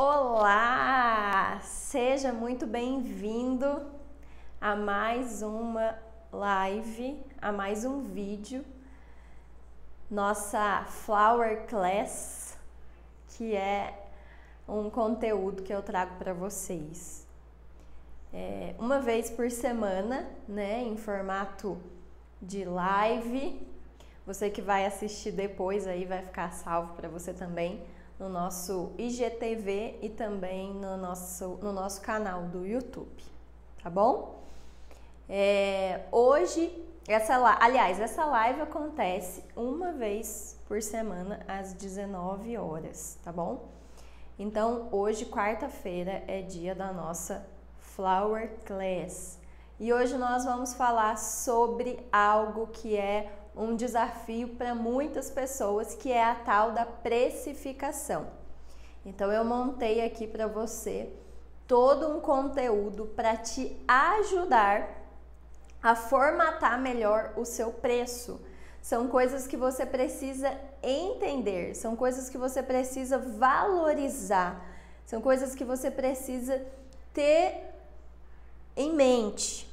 Olá! Seja muito bem-vindo a mais uma live, a mais um vídeo, nossa Flower Class, que é um conteúdo que eu trago para vocês. Uma vez por semana, né, em formato de live. Você que vai assistir depois aí vai ficar salvo para você também no nosso IGTV e também no nosso canal do YouTube, tá bom? Hoje, essa live acontece uma vez por semana às 19 horas, tá bom? Então, hoje, quarta-feira, é dia da nossa Flower Class. E hoje nós vamos falar sobre algo que é um desafio para muitas pessoas, que é a tal da precificação. Então eu montei aqui para você todo um conteúdo para te ajudar a formatar melhor o seu preço. São coisas que você precisa entender, são coisas que você precisa valorizar, são coisas que você precisa ter em mente,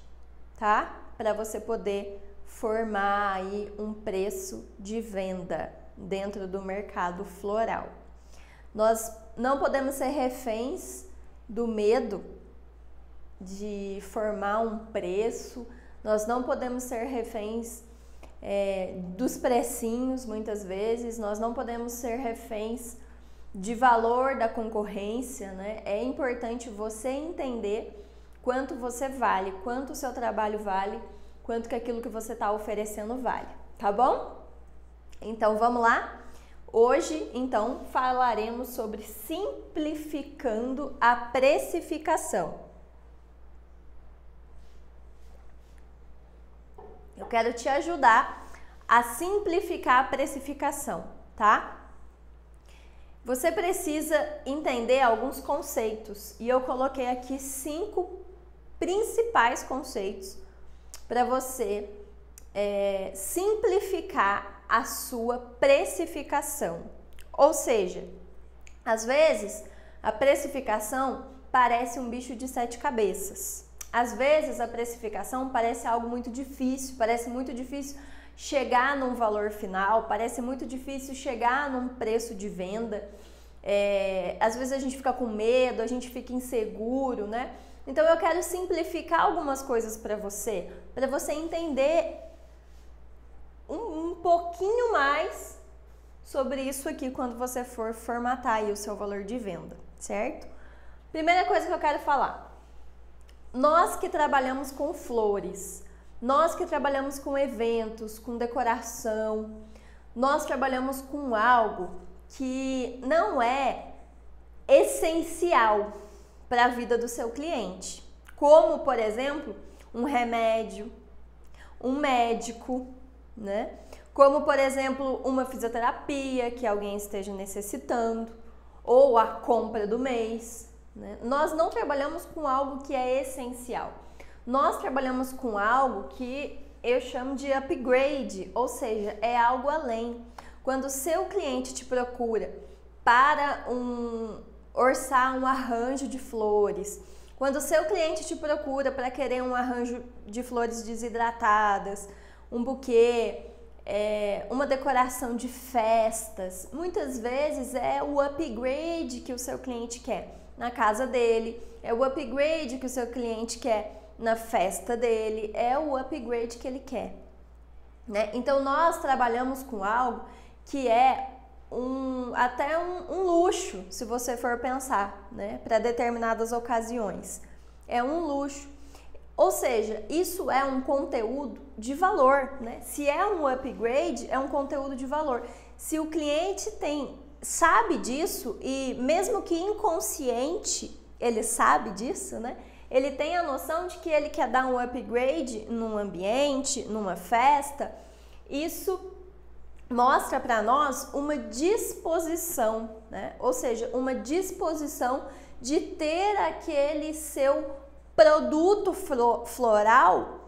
tá? Para você poder formar aí um preço de venda dentro do mercado floral. Nós não podemos ser reféns do medo de formar um preço, nós não podemos ser reféns dos precinhos muitas vezes, nós não podemos ser reféns de valor da concorrência, né? É importante você entender quanto você vale, quanto o seu trabalho vale, quanto que aquilo que você está oferecendo vale, tá bom? Então vamos lá? Hoje, então, falaremos sobre simplificando a precificação. Eu quero te ajudar a simplificar a precificação, tá? Você precisa entender alguns conceitos e eu coloquei aqui 5 principais conceitos para você simplificar a sua precificação. Ou seja, às vezes a precificação parece um bicho de 7 cabeças. Às vezes a precificação parece algo muito difícil, parece muito difícil chegar num valor final, parece muito difícil chegar num preço de venda. Às vezes a gente fica com medo, a gente fica inseguro, né? Então eu quero simplificar algumas coisas para você entender um pouquinho mais sobre isso aqui quando você for formatar aí o seu valor de venda, certo? Primeira coisa que eu quero falar, nós que trabalhamos com flores, nós que trabalhamos com eventos, com decoração, nós trabalhamos com algo que não é essencial para a vida do seu cliente, como, por exemplo, um remédio, um médico, né? Como, por exemplo, uma fisioterapia que alguém esteja necessitando, ou a compra do mês, né? Nós não trabalhamos com algo que é essencial. Nós trabalhamos com algo que eu chamo de upgrade, ou seja, é algo além. Quando o seu cliente te procura para orçar um arranjo de flores, quando o seu cliente te procura para querer um arranjo de flores desidratadas, um buquê, uma decoração de festas, muitas vezes é o upgrade que o seu cliente quer na casa dele, é o upgrade que o seu cliente quer na festa dele, é o upgrade que ele quer, né? Então nós trabalhamos com algo que é até um luxo, se você for pensar, né, para determinadas ocasiões. É um luxo. Ou seja, isso é um conteúdo de valor, né? Se é um upgrade, é um conteúdo de valor. Se o cliente sabe disso e mesmo que inconsciente, ele sabe disso, né? Ele tem a noção de que ele quer dar um upgrade num ambiente, numa festa. Isso mostra para nós uma disposição, né? Ou seja, uma disposição de ter aquele seu produto floral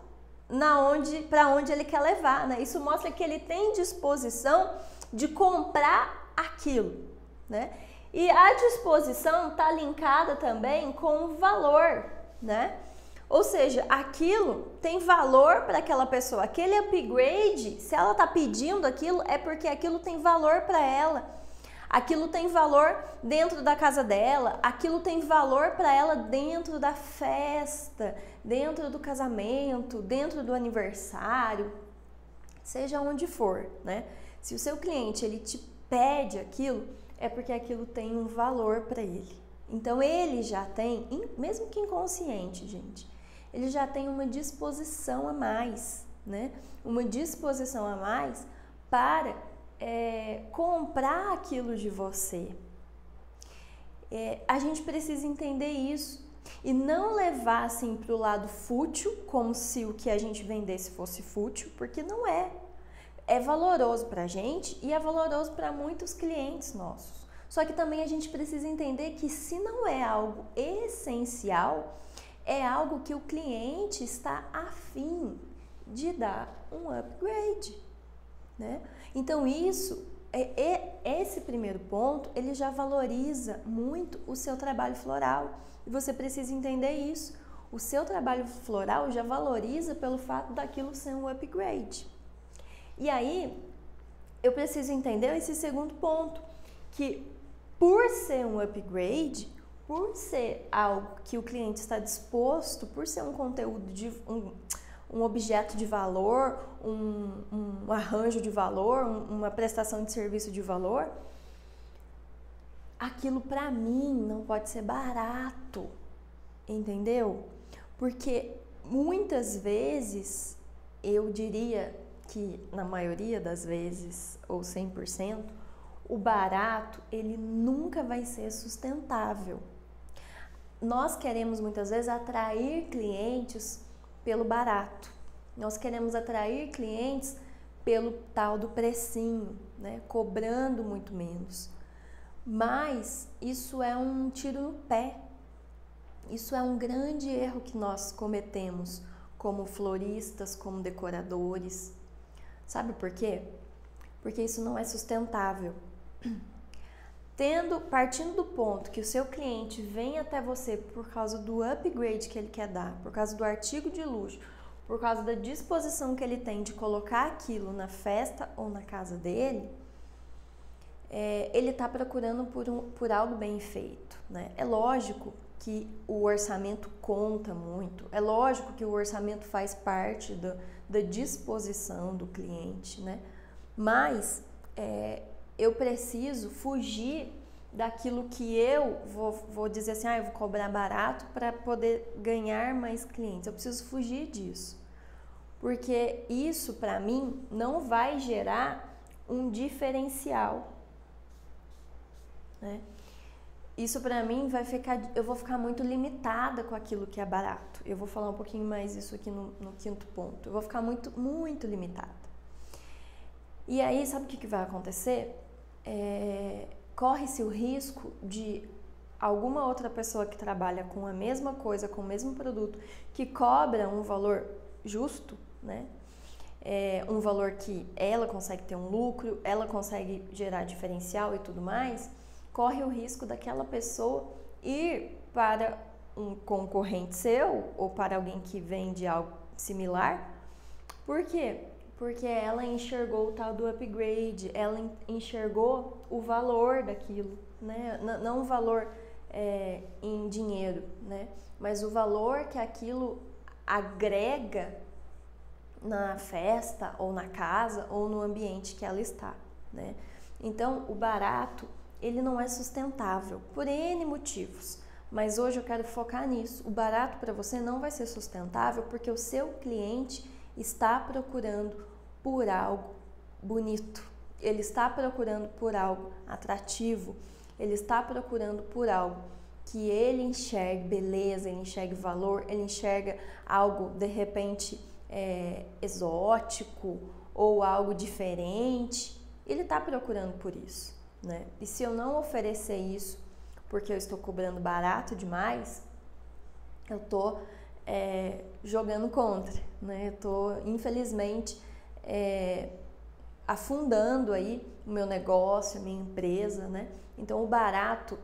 para onde ele quer levar, né? Isso mostra que ele tem disposição de comprar aquilo, né? E a disposição está linkada também com o valor, né? Ou seja, aquilo tem valor para aquela pessoa. Aquele upgrade, se ela está pedindo aquilo, é porque aquilo tem valor para ela. Aquilo tem valor dentro da casa dela, aquilo tem valor para ela dentro da festa, dentro do casamento, dentro do aniversário, seja onde for, né? Se o seu cliente ele te pede aquilo, é porque aquilo tem um valor para ele. Então ele já tem, mesmo que inconsciente, gente, ele já tem uma disposição a mais, né? Uma disposição a mais para comprar aquilo de você. A gente precisa entender isso e não levar assim para o lado fútil, como se o que a gente vendesse fosse fútil, porque não é. É valoroso para a gente e é valoroso para muitos clientes nossos. Só que também a gente precisa entender que se não é algo essencial, é algo que o cliente está afim de dar um upgrade, né? Então esse primeiro ponto, ele já valoriza muito o seu trabalho floral e você precisa entender isso. O seu trabalho floral já valoriza pelo fato daquilo ser um upgrade. E aí, eu preciso entender esse segundo ponto, que por ser um upgrade, por ser algo que o cliente está disposto, por ser um conteúdo de um objeto de valor, um arranjo de valor, uma prestação de serviço de valor, aquilo para mim não pode ser barato, entendeu? Porque muitas vezes, eu diria que na maioria das vezes, ou 100%, o barato, ele nunca vai ser sustentável. Nós queremos muitas vezes atrair clientes pelo barato. Nós queremos atrair clientes pelo tal do precinho, né? Cobrando muito menos. Mas isso é um tiro no pé. Isso é um grande erro que nós cometemos como floristas, como decoradores. Sabe por quê? Porque isso não é sustentável. Partindo do ponto que o seu cliente vem até você por causa do upgrade que ele quer dar, por causa do artigo de luxo, por causa da disposição que ele tem de colocar aquilo na festa ou na casa dele, ele está procurando por algo bem feito, né? É lógico que o orçamento conta muito, é lógico que o orçamento faz parte da disposição do cliente, né? Mas eu preciso fugir daquilo que eu vou dizer assim, eu vou cobrar barato para poder ganhar mais clientes. Eu preciso fugir disso, porque isso para mim não vai gerar um diferencial, né? Isso para mim eu vou ficar muito limitada com aquilo que é barato. Eu vou falar um pouquinho mais isso aqui no quinto ponto. Eu vou ficar muito, muito limitada. E aí, sabe o que vai acontecer? Corre-se o risco de alguma outra pessoa que trabalha com a mesma coisa, com o mesmo produto, que cobra um valor justo, né? Um valor que ela consegue ter um lucro, ela consegue gerar diferencial e tudo mais, corre o risco daquela pessoa ir para um concorrente seu ou para alguém que vende algo similar. Por quê? Porque ela enxergou o tal do upgrade, ela enxergou o valor daquilo, né? Não o valor em dinheiro, né? Mas o valor que aquilo agrega na festa ou na casa ou no ambiente que ela está, né? Então, o barato, ele não é sustentável por N motivos, mas hoje eu quero focar nisso. O barato para você não vai ser sustentável porque o seu cliente está procurando por algo bonito, ele está procurando por algo atrativo, ele está procurando por algo que ele enxergue beleza, ele enxergue valor, ele enxerga algo de repente exótico ou algo diferente, ele está procurando por isso, né? E se eu não oferecer isso porque eu estou cobrando barato demais, eu estou jogando contra, né? Eu estou, infelizmente, afundando aí o meu negócio, a minha empresa, né? Então o barato,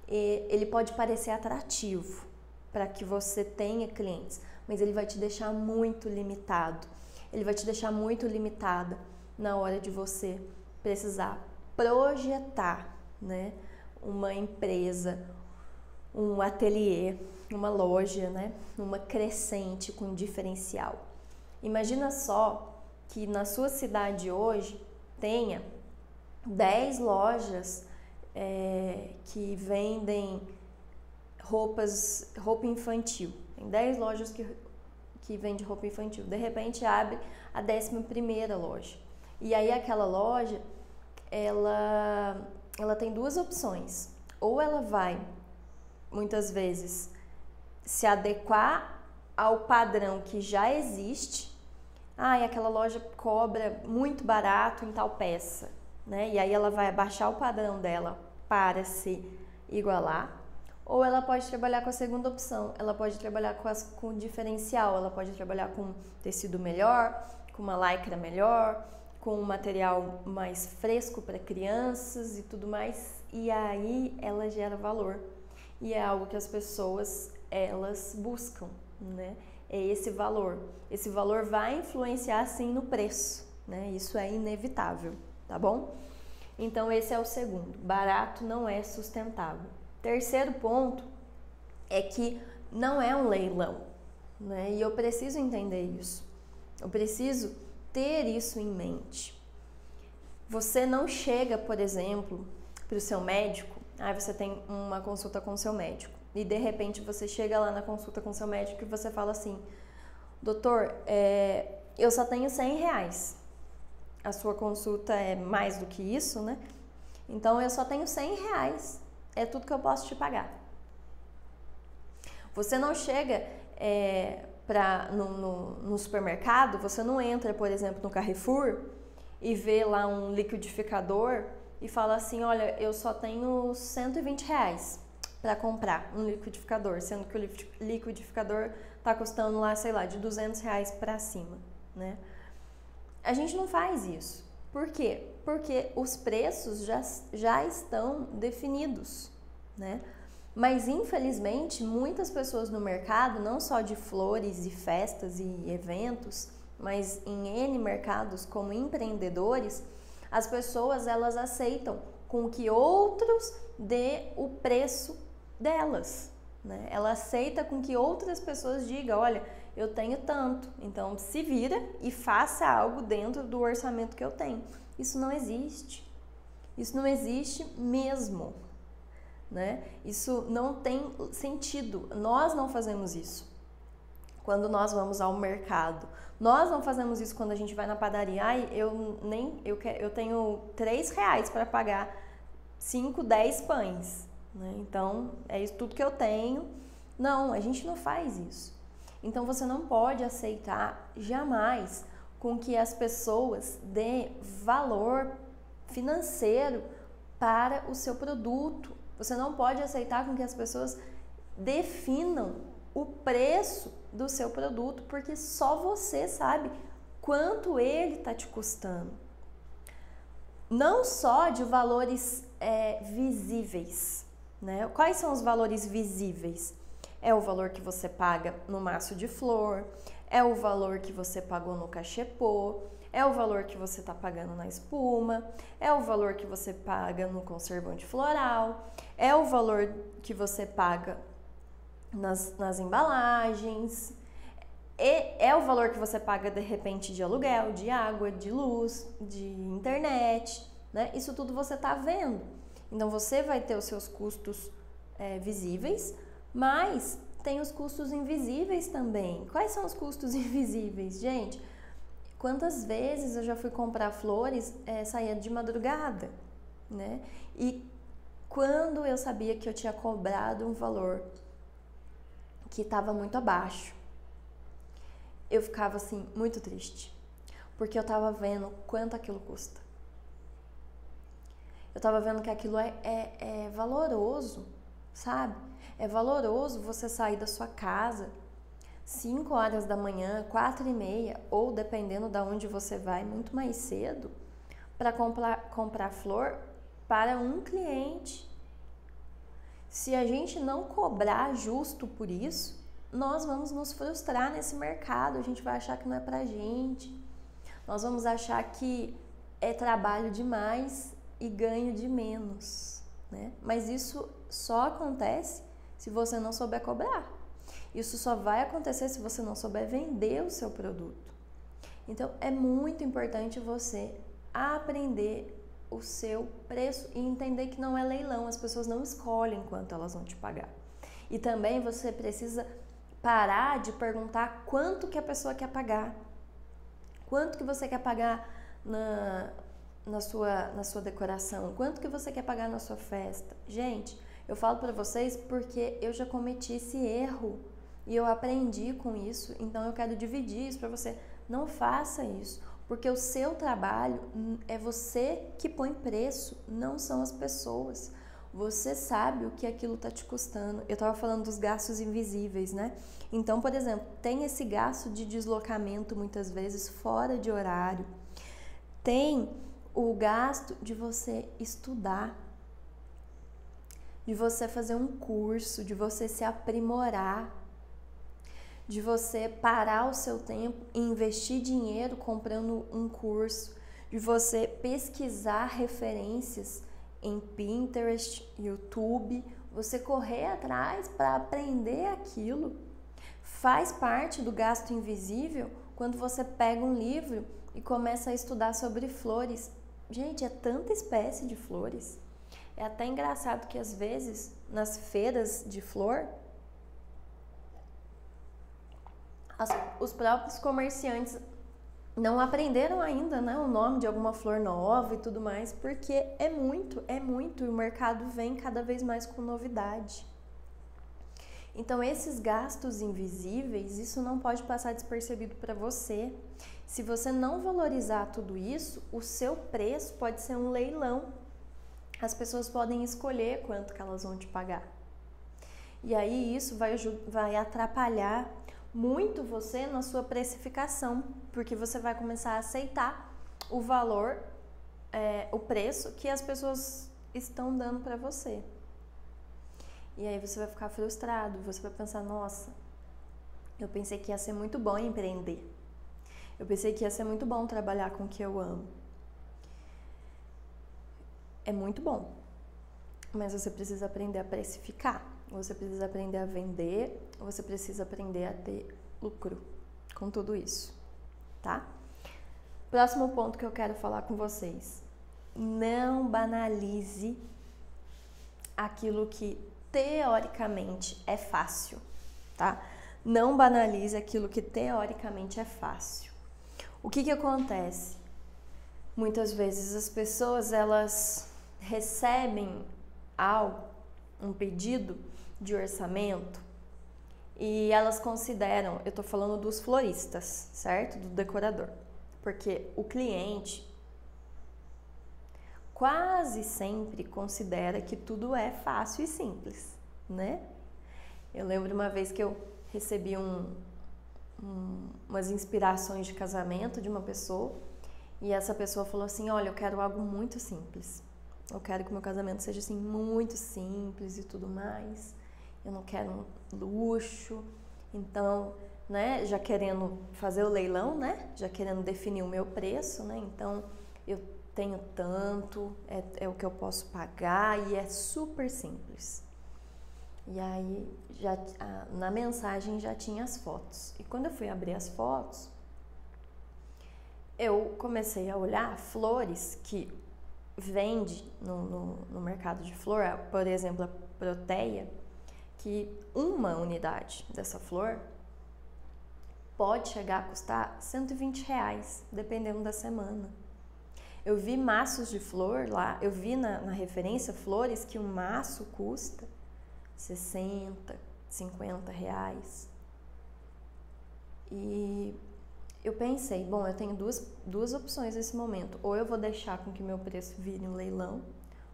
ele pode parecer atrativo para que você tenha clientes, mas ele vai te deixar muito limitado. Ele vai te deixar muito limitada na hora de você precisar projetar, né, uma empresa, um ateliê, uma loja, né, uma crescente com diferencial. Imagina só que na sua cidade hoje tenha 10 lojas que vendem roupa infantil. Tem 10 lojas que vendem roupa infantil. De repente abre a 11ª loja. E aí aquela loja, ela tem duas opções. Ou ela vai, muitas vezes, se adequar ao padrão que já existe. E aquela loja cobra muito barato em tal peça, né? E aí ela vai abaixar o padrão dela para se igualar. Ou ela pode trabalhar com a segunda opção, ela pode trabalhar com diferencial, ela pode trabalhar com tecido melhor, com uma lycra melhor, com um material mais fresco para crianças e tudo mais, e aí ela gera valor. E é algo que as pessoas, elas buscam, né? É esse valor. Esse valor vai influenciar sim no preço, né? Isso é inevitável, tá bom? Então esse é o segundo. Barato não é sustentável. Terceiro ponto é que não é um leilão, né? E eu preciso entender isso. Eu preciso ter isso em mente. Você não chega, por exemplo, para o seu médico, você tem uma consulta com o seu médico, e de repente você chega lá na consulta com o seu médico e você fala assim: doutor, eu só tenho R$100. A sua consulta é mais do que isso, né? Então eu só tenho R$100. É tudo que eu posso te pagar. Você não chega no supermercado, você não entra, por exemplo, no Carrefour e vê lá um liquidificador e fala assim: olha, eu só tenho R$120 para comprar um liquidificador, sendo que o liquidificador está custando lá, sei lá, de R$200 para cima, né? A gente não faz isso. Por quê? Porque os preços já estão definidos, né? Mas, infelizmente, muitas pessoas no mercado, não só de flores e festas e eventos, mas em N mercados como empreendedores, as pessoas, elas aceitam com que outros dê o preço delas, né? Ela aceita com que outras pessoas digam: olha, eu tenho tanto, então se vira e faça algo dentro do orçamento que eu tenho. Isso não existe. Isso não existe mesmo, né? Isso não tem sentido. Nós não fazemos isso quando nós vamos ao mercado. Nós não fazemos isso quando a gente vai na padaria. Eu tenho R$3 para pagar 5, 10 pães, né? Então é isso tudo que eu tenho. Não, a gente não faz isso. Então você não pode aceitar jamais com que as pessoas dêem valor financeiro para o seu produto. Você não pode aceitar com que as pessoas definam o preço do seu produto, porque só você sabe quanto ele está te custando. Não só de valores visíveis, né? Quais são os valores visíveis? É o valor que você paga no maço de flor, é o valor que você pagou no cachepô, é o valor que você está pagando na espuma, é o valor que você paga no conservante floral, é o valor que você paga nas embalagens, é o valor que você paga de repente de aluguel, de água, de luz, de internet, né? Isso tudo você está vendo. Então você vai ter os seus custos visíveis, mas tem os custos invisíveis também. Quais são os custos invisíveis, gente? Quantas vezes eu já fui comprar flores, saía de madrugada, né? E quando eu sabia que eu tinha cobrado um valor que estava muito abaixo, eu ficava assim, muito triste, porque eu estava vendo quanto aquilo custa. Eu estava vendo que aquilo é valoroso, sabe? É valoroso você sair da sua casa 5 horas da manhã, 4h30, ou dependendo de onde você vai, muito mais cedo, para comprar flor para um cliente. Se a gente não cobrar justo por isso, nós vamos nos frustrar nesse mercado, a gente vai achar que não é pra gente, nós vamos achar que é trabalho demais e ganho de menos, né? Mas isso só acontece se você não souber cobrar. Isso só vai acontecer se você não souber vender o seu produto. Então, é muito importante você aprender o seu preço e entender que não é leilão, as pessoas não escolhem quanto elas vão te pagar. E também você precisa parar de perguntar quanto que a pessoa quer pagar. Quanto que você quer pagar na sua decoração? Quanto que você quer pagar na sua festa? Gente, eu falo pra vocês porque eu já cometi esse erro e eu aprendi com isso, então eu quero dividir isso pra você. Não faça isso, porque o seu trabalho é você que põe preço, não são as pessoas. Você sabe o que aquilo tá te custando. Eu tava falando dos gastos invisíveis, né? Então, por exemplo, tem esse gasto de deslocamento muitas vezes fora de horário. Tem o gasto de você estudar, de você fazer um curso, de você se aprimorar, de você parar o seu tempo e investir dinheiro comprando um curso, de você pesquisar referências em Pinterest, YouTube, você correr atrás para aprender aquilo. Faz parte do gasto invisível quando você pega um livro e começa a estudar sobre flores. Gente, é tanta espécie de flores. É até engraçado que às vezes nas feiras de flor, os próprios comerciantes não aprenderam ainda, né, o nome de alguma flor nova e tudo mais, porque é muito, e o mercado vem cada vez mais com novidade. Então, esses gastos invisíveis, isso não pode passar despercebido para você. Se você não valorizar tudo isso, o seu preço pode ser um leilão. As pessoas podem escolher quanto que elas vão te pagar. E aí isso vai atrapalhar muito você na sua precificação, porque você vai começar a aceitar o valor, o preço que as pessoas estão dando para você. E aí você vai ficar frustrado, você vai pensar, nossa, eu pensei que ia ser muito bom empreender. Eu pensei que ia ser muito bom trabalhar com o que eu amo. É muito bom, mas você precisa aprender a precificar, você precisa aprender a vender, você precisa aprender a ter lucro com tudo isso, tá? Próximo ponto que eu quero falar com vocês. Não banalize aquilo que teoricamente é fácil, tá? Não banalize aquilo que teoricamente é fácil. O que acontece? Muitas vezes as pessoas, elas recebem algo, um pedido de orçamento, e elas consideram, eu tô falando dos floristas, certo? Do decorador. Porque o cliente quase sempre considera que tudo é fácil e simples, né? Eu lembro uma vez que eu recebi umas inspirações de casamento de uma pessoa, e essa pessoa falou assim, olha, eu quero algo muito simples. Eu quero que o meu casamento seja assim, muito simples e tudo mais. Eu não quero um luxo. Então, né, já querendo fazer o leilão, né? Já querendo definir o meu preço, né? Então, eu tenho tanto, é o que eu posso pagar e é super simples. E aí, na mensagem já tinha as fotos. E quando eu fui abrir as fotos, eu comecei a olhar flores que vende no mercado de flor, por exemplo, a Proteia, que uma unidade dessa flor pode chegar a custar R$120, dependendo da semana. Eu vi maços de flor lá, eu vi na referência flores que um maço custa R$60, R$50. E eu pensei, bom, eu tenho duas opções nesse momento. Ou eu vou deixar com que meu preço vire um leilão,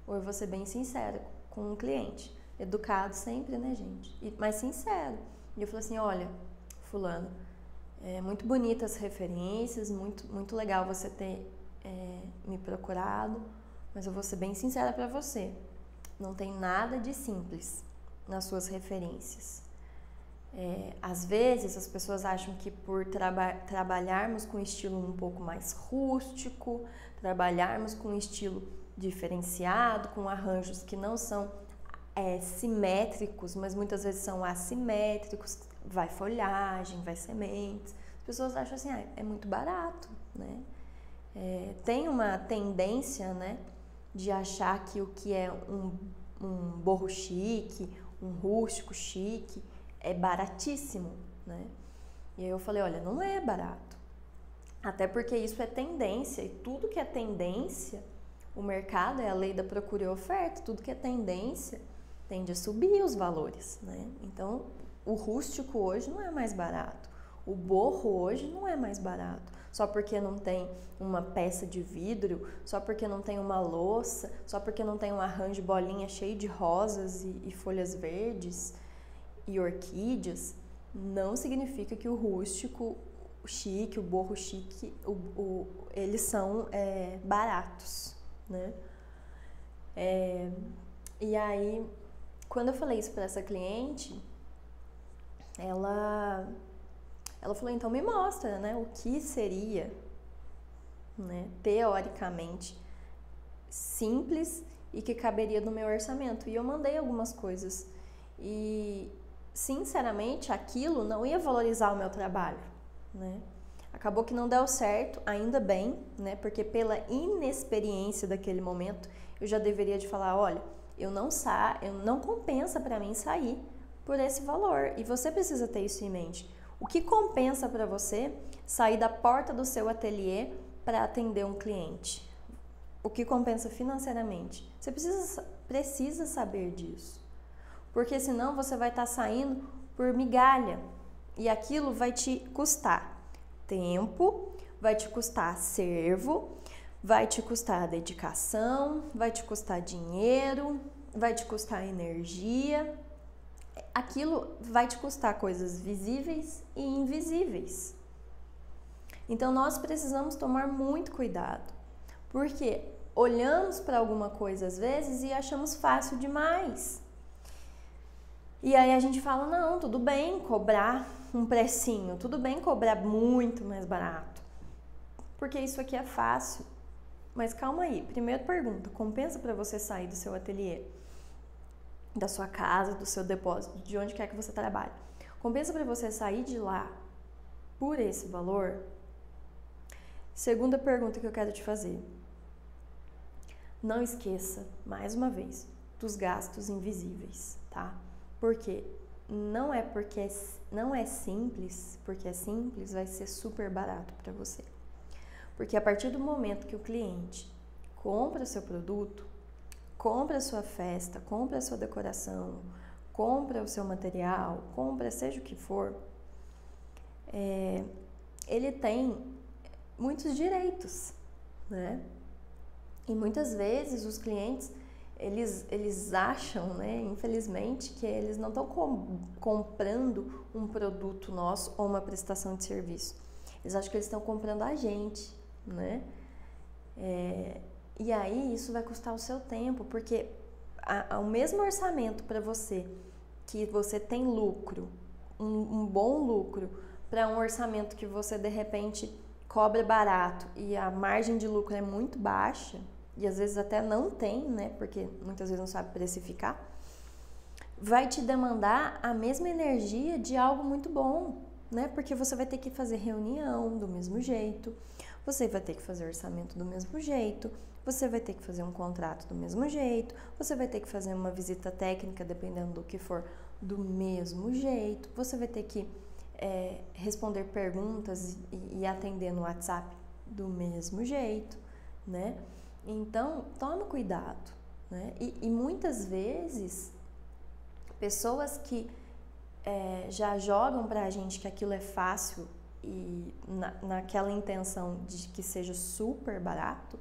ou eu vou ser bem sincera com o cliente. Educado sempre, né, gente? Mas sincero. E eu falei assim, olha, fulano, é muito bonita as referências, muito, muito legal você ter me procurado, mas eu vou ser bem sincera para você, não tem nada de simples nas suas referências. Às vezes as pessoas acham que por trabalharmos com um estilo um pouco mais rústico, trabalharmos com um estilo diferenciado, com arranjos que não são simétricos, mas muitas vezes são assimétricos, vai folhagem, vai sementes, as pessoas acham assim, é muito barato, né? Tem uma tendência, né, de achar que o que é um borro chique, um rústico chique, é baratíssimo, né? E aí eu falei, olha, não é barato. Até porque isso é tendência, e tudo que é tendência, o mercado é a lei da procura e oferta, tudo que é tendência tende a subir os valores, né? Então, o rústico hoje não é mais barato, o borro hoje não é mais barato, só porque não tem uma peça de vidro, só porque não tem uma louça, só porque não tem um arranjo de bolinha cheio de rosas e folhas verdes e orquídeas, não significa que o rústico chique, o borro chique, eles são baratos, né? E aí, quando eu falei isso para essa cliente, ela falou, então me mostra, né, o que seria, né, teoricamente simples e que caberia no meu orçamento. E eu mandei algumas coisas e, sinceramente, aquilo não ia valorizar o meu trabalho, né? Acabou que não deu certo, ainda bem, né? Porque pela inexperiência daquele momento, eu já deveria de falar, olha, não compensa para mim sair por esse valor. E você precisa ter isso em mente. O que compensa para você sair da porta do seu ateliê para atender um cliente? O que compensa financeiramente? Você precisa saber disso. Porque senão você vai estar saindo por migalha. E aquilo vai te custar tempo, vai te custar acervo, vai te custar dedicação, vai te custar dinheiro, vai te custar energia. Aquilo vai te custar coisas visíveis e invisíveis. Então nós precisamos tomar muito cuidado, porque olhamos para alguma coisa às vezes e achamos fácil demais. E aí a gente fala, não, tudo bem cobrar um precinho, tudo bem cobrar muito mais barato, porque isso aqui é fácil. Mas calma aí, primeira pergunta, compensa para você sair do seu ateliê, da sua casa, do seu depósito, de onde quer que você trabalhe? Compensa para você sair de lá por esse valor? Segunda pergunta que eu quero te fazer. Não esqueça, mais uma vez, dos gastos invisíveis, tá? Porque não é simples, porque é simples, vai ser super barato para você. Porque a partir do momento que o cliente compra seu produto, compra a sua festa, compra a sua decoração, compra o seu material, compra seja o que for, ele tem muitos direitos, né? E muitas vezes os clientes, eles acham, né, infelizmente, que eles não estão comprando um produto nosso ou uma prestação de serviço. Eles acham que eles estão comprando a gente, né? E aí isso vai custar o seu tempo, porque o mesmo orçamento para você, que você tem lucro, um bom lucro, para um orçamento que você de repente cobra barato e a margem de lucro é muito baixa, e às vezes até não tem, né, porque muitas vezes não sabe precificar, vai te demandar a mesma energia de algo muito bom, né? Porque você vai ter que fazer reunião do mesmo jeito, você vai ter que fazer orçamento do mesmo jeito, você vai ter que fazer um contrato do mesmo jeito, você vai ter que fazer uma visita técnica, dependendo do que for, do mesmo jeito, você vai ter que responder perguntas e atender no WhatsApp do mesmo jeito, né? Então, toma cuidado, né? E muitas vezes, pessoas que já jogam pra gente que aquilo é fácil e naquela intenção de que seja super barato,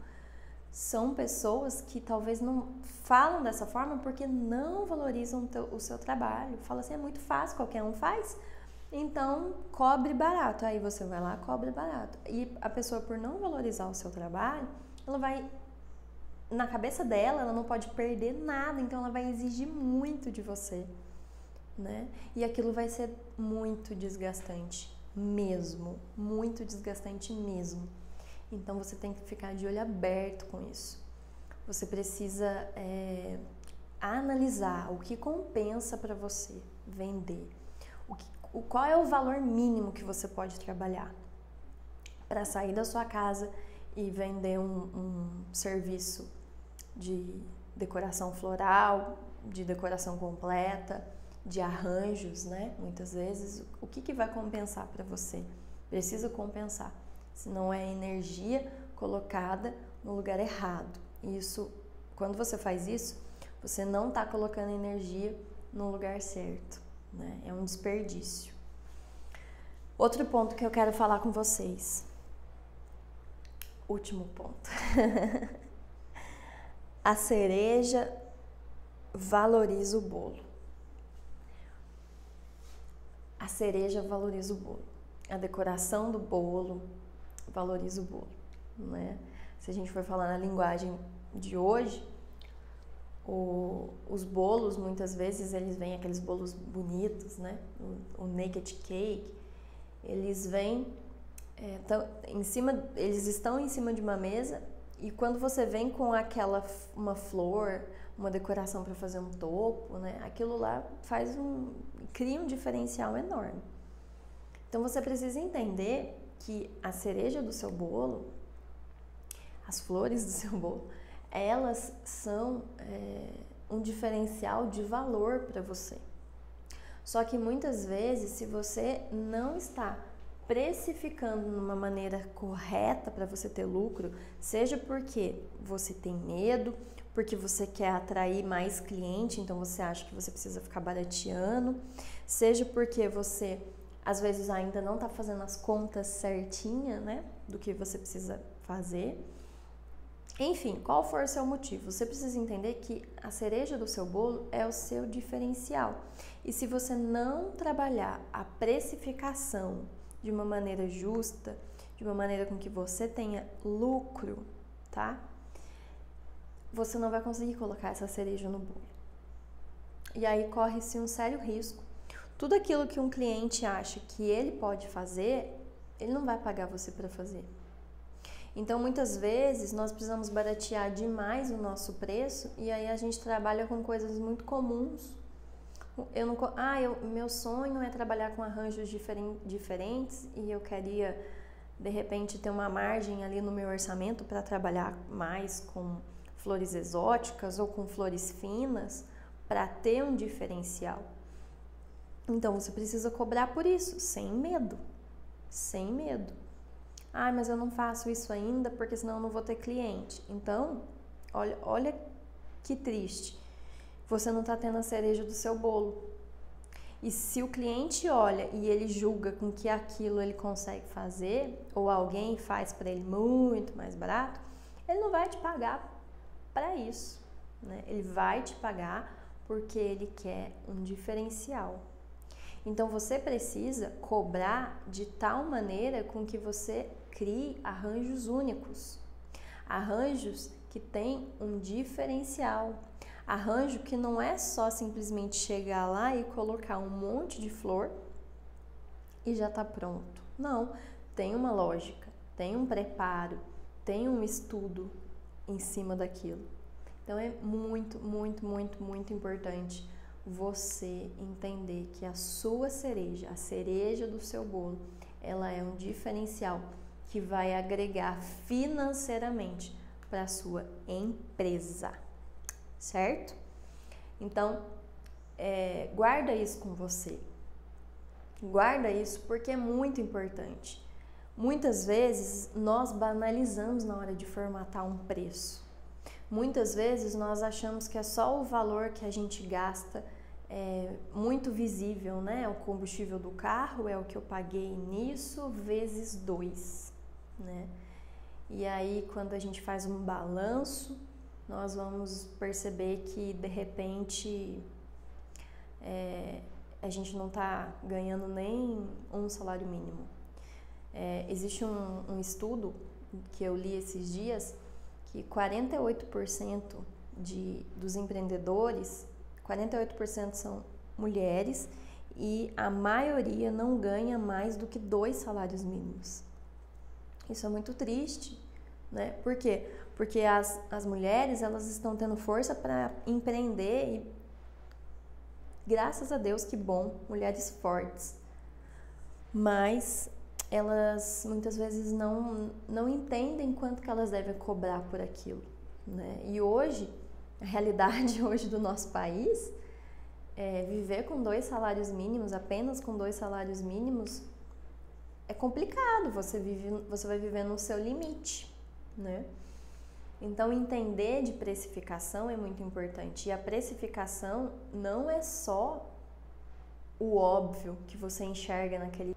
são pessoas que talvez não falam dessa forma porque não valorizam o seu trabalho. Fala assim, é muito fácil, qualquer um faz. Então, cobre barato. Aí você vai lá, cobre barato. E a pessoa, por não valorizar o seu trabalho, ela vai, na cabeça dela, ela não pode perder nada, então ela vai exigir muito de você, né? E aquilo vai ser muito desgastante mesmo, muito desgastante mesmo. Então você tem que ficar de olho aberto com isso. Você precisa analisar o que compensa para você vender, qual é o valor mínimo que você pode trabalhar para sair da sua casa e vender um serviço de decoração floral, de decoração completa, de arranjos, né? Muitas vezes, o que vai compensar para você? Precisa compensar, senão é energia colocada no lugar errado. Isso, quando você faz isso, você não está colocando energia no lugar certo, né? É um desperdício. Outro ponto que eu quero falar com vocês. Último ponto. A cereja valoriza o bolo. A cereja valoriza o bolo. A decoração do bolo valoriza o bolo, né? Se a gente for falar na linguagem de hoje, os bolos, muitas vezes, eles vêm aqueles bolos bonitos, né? O naked cake, eles vêm eles estão em cima de uma mesa e quando você vem com uma flor, uma decoração para fazer um topo, né? Aquilo lá cria um diferencial enorme. Então você precisa entender que a cereja do seu bolo, as flores do seu bolo, elas são um diferencial de valor para você. Só que muitas vezes, se você não está precificando de uma maneira correta para você ter lucro, seja porque você tem medo, porque você quer atrair mais cliente, então você acha que você precisa ficar barateando, seja porque você às vezes ainda não está fazendo as contas certinha, né, do que você precisa fazer. Enfim, qual for o seu motivo, você precisa entender que a cereja do seu bolo é o seu diferencial. E se você não trabalhar a precificação de uma maneira justa, de uma maneira com que você tenha lucro, tá? Você não vai conseguir colocar essa cereja no bolo. E aí corre-se um sério risco. Tudo aquilo que um cliente acha que ele pode fazer, ele não vai pagar você para fazer. Então, muitas vezes, nós precisamos baratear demais o nosso preço e aí a gente trabalha com coisas muito comuns. Meu sonho é trabalhar com arranjos diferentes e eu queria, de repente, ter uma margem ali no meu orçamento para trabalhar mais com flores exóticas ou com flores finas para ter um diferencial. Então, você precisa cobrar por isso, sem medo, sem medo. Mas eu não faço isso ainda porque senão eu não vou ter cliente. Então, olha que triste. Você não está tendo a cereja do seu bolo. E se o cliente olha e ele julga com que aquilo ele consegue fazer, ou alguém faz para ele muito mais barato, ele não vai te pagar para isso, né? Ele vai te pagar porque ele quer um diferencial. Então você precisa cobrar de tal maneira com que você crie arranjos únicos, arranjos que têm um diferencial, arranjo que não é só simplesmente chegar lá e colocar um monte de flor e já está pronto. Não, tem uma lógica, tem um preparo, tem um estudo em cima daquilo. Então é muito, muito, muito, muito importante você entender que a sua cereja, a cereja do seu bolo, ela é um diferencial que vai agregar financeiramente para a sua empresa, certo? Então, guarda isso com você. Guarda isso porque é muito importante. Muitas vezes nós banalizamos na hora de formatar um preço. Muitas vezes nós achamos que é só o valor que a gente gasta muito visível, né? O combustível do carro é o que eu paguei nisso vezes 2, né? E aí quando a gente faz um balanço, nós vamos perceber que de repente a gente não está ganhando nem um salário mínimo. Existe um estudo que eu li esses dias que 48% dos empreendedores, 48% são mulheres e a maioria não ganha mais do que 2 salários mínimos. Isso é muito triste, né? Por quê? Porque as mulheres, elas estão tendo força para empreender e, graças a Deus, que bom, mulheres fortes. Mas elas muitas vezes não entendem quanto que elas devem cobrar por aquilo, né? E hoje, a realidade hoje do nosso país é viver com 2 salários mínimos, apenas com 2 salários mínimos, é complicado, você vai viver no seu limite, né? Então, entender de precificação é muito importante. E a precificação não é só o óbvio que você enxerga naquele